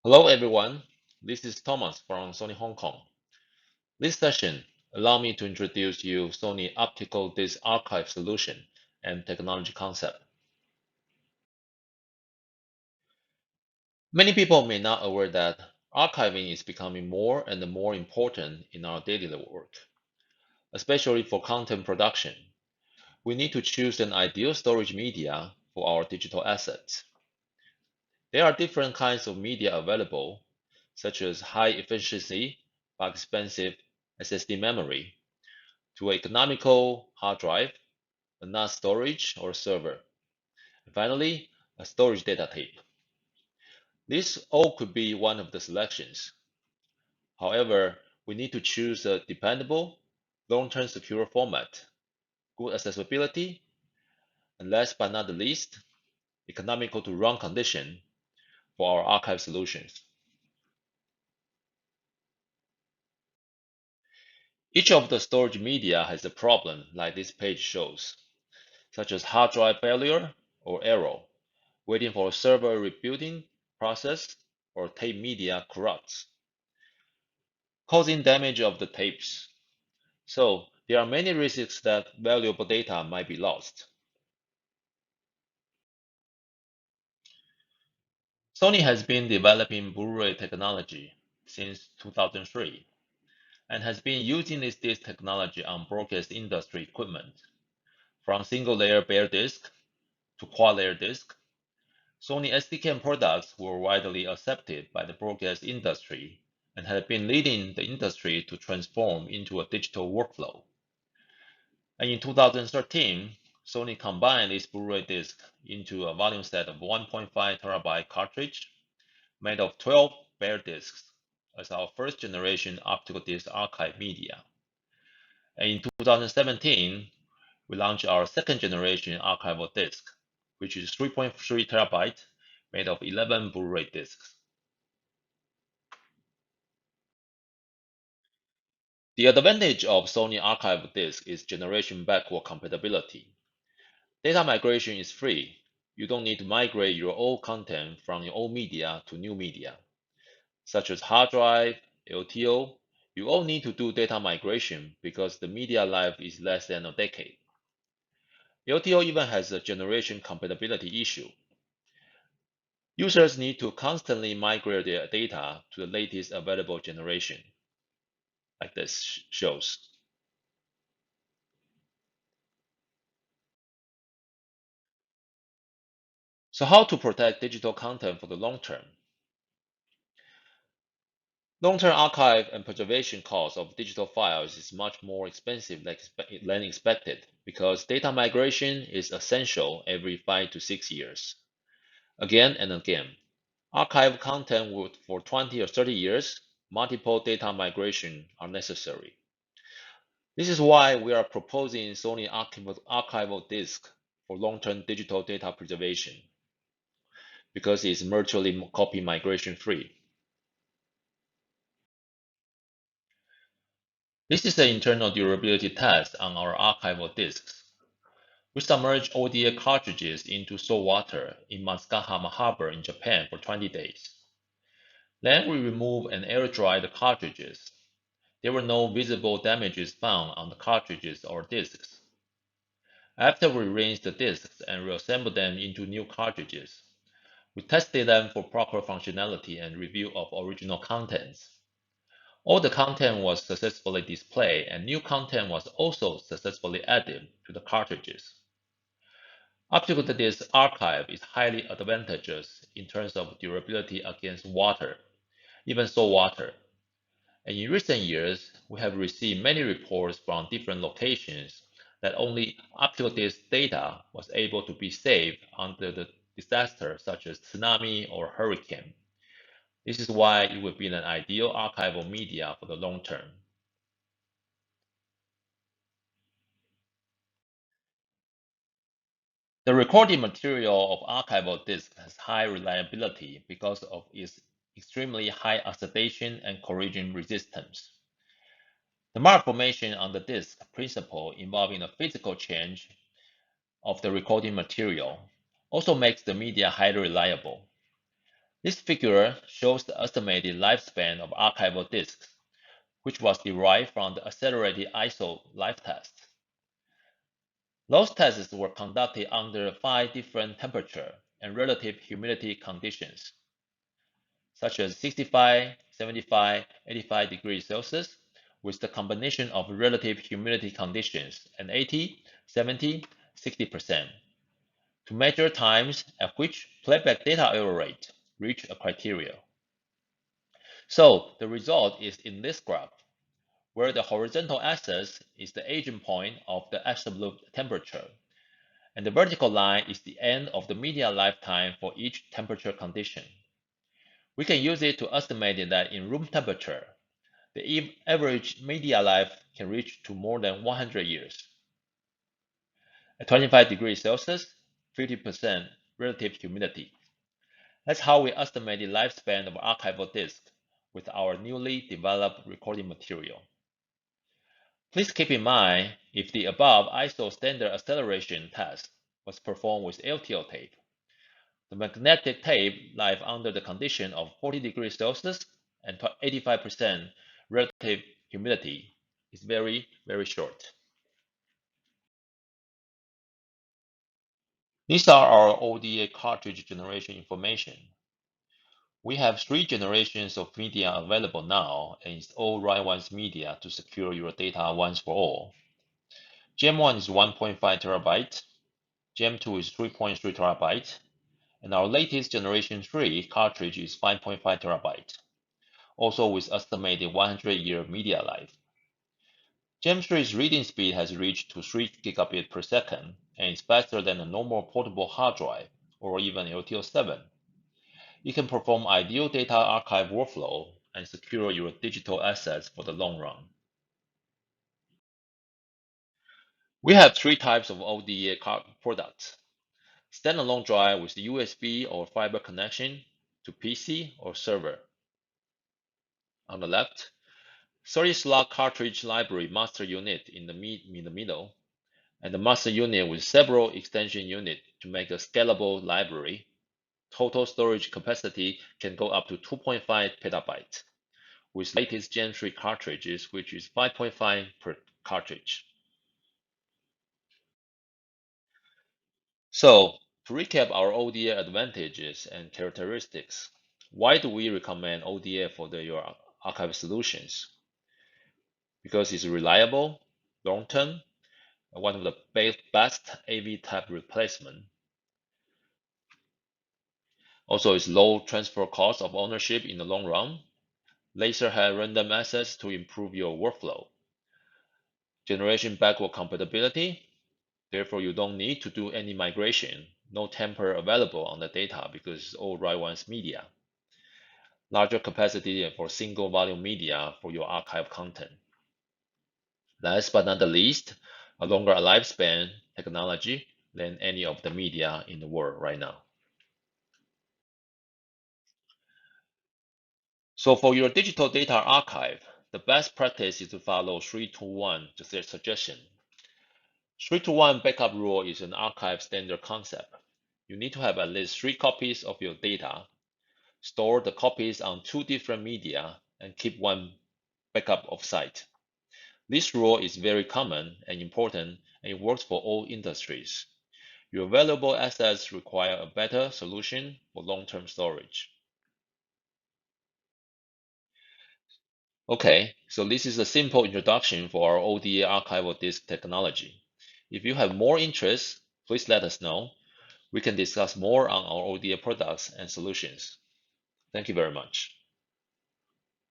Hello everyone, this is Thomas from Sony Hong Kong. This session allow me to introduce you Sony Optical Disc Archive solution and technology concept. Many people may not aware that archiving is becoming more and more important in our daily work, especially for content production. We need to choose an ideal storage media for our digital assets. There are different kinds of media available, such as high efficiency but expensive SSD memory, to economical hard drive, a NAS storage or server, and finally, a storage data tape. This all could be one of the selections. However, we need to choose a dependable, long-term secure format, good accessibility, and last but not the least, economical to run condition for our archive solutions. Each of the storage media has a problem like this page shows, such as hard drive failure or error, waiting for a server rebuilding process, or tape media corrupts, causing damage of the tapes. So there are many risks that valuable data might be lost. Sony has been developing Blu-ray technology since 2003 and has been using this disc technology on broadcast industry equipment, from single-layer bare disc to quad-layer disc. Sony SDK products were widely accepted by the broadcast industry and have been leading the industry to transform into a digital workflow. And in 2013, Sony combined this Blu-ray disc into a volume set of 1.5 terabyte cartridge made of 12 bare discs as our first generation optical disc archive media. And in 2017, we launched our second generation archival disc, which is 3.3 terabyte made of 11 Blu-ray discs. The advantage of Sony archival disc is generation backward compatibility. Data migration is free. You don't need to migrate your old content from your old media to new media, such as hard drive, LTO. You all need to do data migration because the media life is less than a decade. LTO even has a generation compatibility issue. Users need to constantly migrate their data to the latest available generation, like this shows. So how to protect digital content for the long term? Long-term archive and preservation cost of digital files is much more expensive than expected because data migration is essential every 5 to 6 years. Again and again, archive content for 20 or 30 years, multiple data migration are necessary. This is why we are proposing Sony archival disk for long-term digital data preservation because it's virtually copy migration free. This is the internal durability test on our archival disks. We submerge ODA cartridges into salt water in Matsukahama Harbor in Japan for 20 days. Then we remove and air dry the cartridges. There were no visible damages found on the cartridges or disks. After we rinse the disks and reassemble them into new cartridges, we tested them for proper functionality and review of original contents. All the content was successfully displayed and new content was also successfully added to the cartridges. Optical disc archive is highly advantageous in terms of durability against water, even salt water. And in recent years, we have received many reports from different locations that only optical disc data was able to be saved under the disaster such as tsunami or hurricane. This is why it would be an ideal archival media for the long term. The recording material of archival disk has high reliability because of its extremely high oxidation and corrosion resistance. The mark formation on the disk principle involving a physical change of the recording material also makes the media highly reliable. This figure shows the estimated lifespan of archival disks, which was derived from the accelerated ISO life test. Those tests were conducted under 5 different temperature and relative humidity conditions, such as 65, 75, 85 degrees Celsius, with the combination of relative humidity conditions and 80, 70, 60%, to measure times at which playback data error rate reached a criteria. So the result is in this graph, where the horizontal axis is the aging point of the absolute temperature, and the vertical line is the end of the media lifetime for each temperature condition. We can use it to estimate that in room temperature, the average media life can reach to more than 100 years. At 25 degrees Celsius, 50% relative humidity. That's how we estimate the lifespan of archival disks with our newly developed recording material. Please keep in mind if the above ISO standard acceleration test was performed with LTO tape. The magnetic tape life under the condition of 40 degrees Celsius and 85% relative humidity is very, very short. These are our ODA cartridge generation information. We have 3 generations of media available now, and it's all write-once media to secure your data once for all. Gem1 is 1.5 terabyte, Gem2 is 3.3 terabyte, and our latest generation 3 cartridge is 5.5 terabyte, also with estimated 100-year media life. Gem3's reading speed has reached to 3 gigabit per second and is faster than a normal portable hard drive or even LTO7. It can perform ideal data archive workflow and secure your digital assets for the long run. We have 3 types of ODA products. Standalone drive with USB or fiber connection to PC or server. On the left, 30-slot cartridge library master unit in the middle, and the master unit with several extension units to make a scalable library. Total storage capacity can go up to 2.5 petabytes, with latest Gen 3 cartridges, which is 5.5 per cartridge. So, to recap our ODA advantages and characteristics, why do we recommend ODA for your archive solutions? Because it's reliable, long-term, one of the best AV type replacement. Also, it's low transfer cost of ownership in the long run. Laser head random access to improve your workflow. Generation backward compatibility. Therefore, you don't need to do any migration. No tamper available on the data because it's all write-once media. Larger capacity for single volume media for your archive content. Last but not the least, a longer lifespan technology than any of the media in the world right now. So for your digital data archive, the best practice is to follow 3-2-1 suggestion. 3-to-1 backup rule is an archive standard concept. You need to have at least 3 copies of your data, store the copies on 2 different media, and keep 1 backup offsite. This rule is very common and important, and it works for all industries. Your valuable assets require a better solution for long-term storage. Okay, so this is a simple introduction for our ODA archival disk technology. If you have more interest, please let us know. We can discuss more on our ODA products and solutions. Thank you very much.